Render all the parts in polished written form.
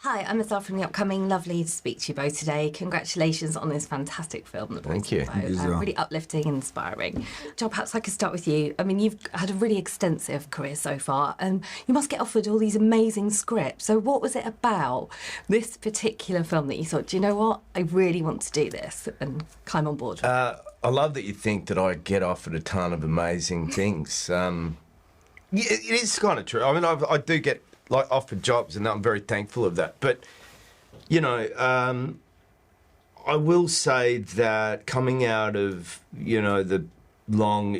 Hi, I'm Ezelle from the upcoming. Lovely to speak to you both today. Congratulations on this fantastic film. Thank you. Really uplifting and inspiring. Joel, perhaps I could start with you. I mean, you've had a really extensive career so far, and you must get offered all these amazing scripts. So what was it about this particular film that you thought, do you know what? I really want to do this and climb on board? I love that you think that I get offered a ton of amazing things. Yeah, it is kind of true. I mean, I do get offered jobs, and I'm very thankful of that. But, you know, I will say that coming out of, the long,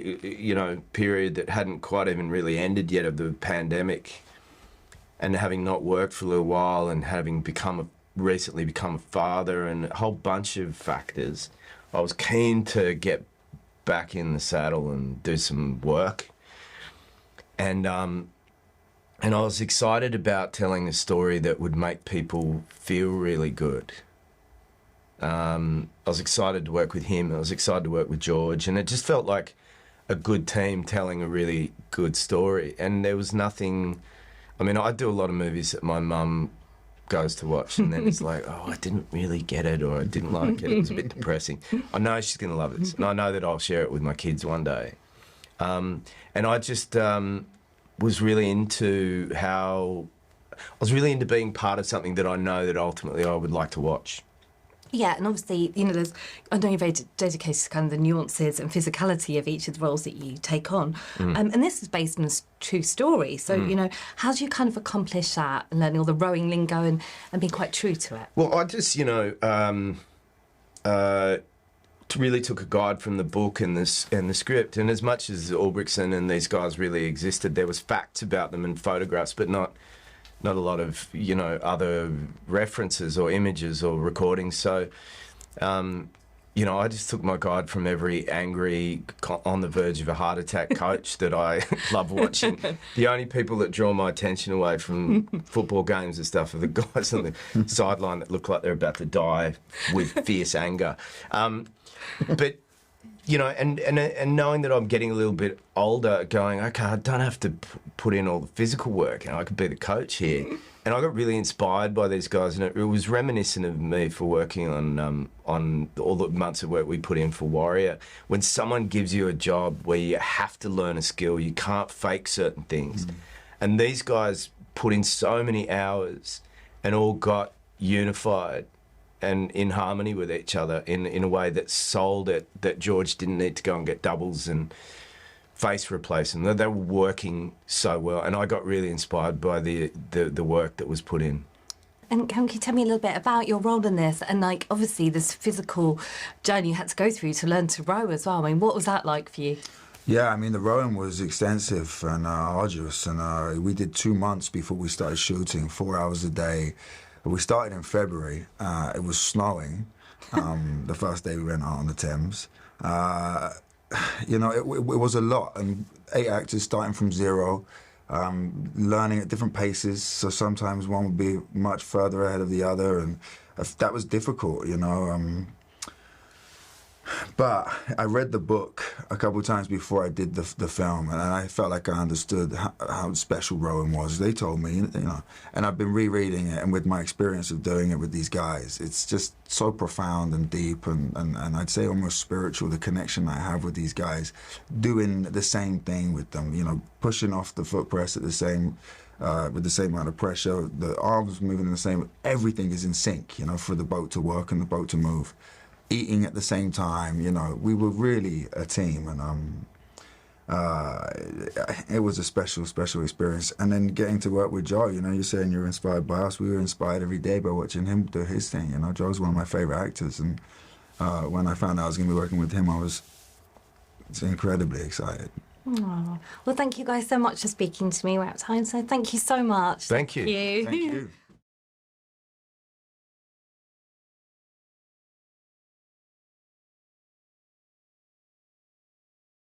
period that hadn't quite even really ended yet of the pandemic, and having not worked for a little while, and having recently become a father, and a whole bunch of factors, I was keen to get back in the saddle and do some work. And I was excited about telling a story that would make people feel really good. I was excited to work with him. I was excited to work with George. And it just felt like a good team telling a really good story. And there was nothing... I mean, I do a lot of movies that my mum goes to watch, and then it's like, oh, I didn't really get it, or I didn't like it. It was a bit depressing. I know she's going to love this, and I know that I'll share it with my kids one day. And I just... was really into being part of something that I know that ultimately I would like to watch. Yeah, and obviously, I know you're very dedicated to kind of the nuances and physicality of each of the roles that you take on. And this is based on a true story. So, how do you kind of accomplish that and learning all the rowing lingo and being quite true to it? Well, I just, really took a guide from the book and the script, and as much as Albrechtsen and these guys really existed, there was facts about them and photographs, but not a lot of other references or images or recordings. So I just took my guide from every angry, on the verge of a heart attack coach that I love watching. The only people that draw my attention away from football games and stuff are the guys on the sideline that look like they're about to die with fierce anger. But, and knowing that I'm getting a little bit older, going, okay, I don't have to put in all the physical work, and I could be the coach here. And I got really inspired by these guys, and it was reminiscent of me for working on all the months of work we put in for Warrior. When someone gives you a job where you have to learn a skill, you can't fake certain things. And these guys put in so many hours and all got unified and in harmony with each other in a way that sold it, that George didn't need to go and get doubles and face replacement. They were working so well, and I got really inspired by the work that was put in. And can you tell me a little bit about your role in this, and obviously this physical journey you had to go through to learn to row as well? I mean, what was that like for you? Yeah, I mean, the rowing was extensive and arduous, and we did 2 months before we started shooting, 4 hours a day. We started in February. It was snowing the first day we went out on the Thames. It was a lot, and 8 actors starting from zero, learning at different paces. So sometimes one would be much further ahead of the other, and that was difficult, But I read the book a couple of times before I did the film, and I felt like I understood how special rowing was. They told me, and I've been rereading it, and with my experience of doing it with these guys, it's just so profound and deep, and I'd say almost spiritual, the connection I have with these guys, doing the same thing with them, pushing off the foot press at the same with the same amount of pressure, the arms moving in the same, everything is in sync, for the boat to work and the boat to move. Eating at the same time, we were really a team, and it was a special experience. And then getting to work with Joe, you're saying you're inspired by us. We were inspired every day by watching him do his thing. Joe's one of my favorite actors, and when I found out I was going to be working with him, I was incredibly excited. Oh. Well, thank you guys so much for speaking to me. We're out of time, so thank you so much. Thank you. Thank you.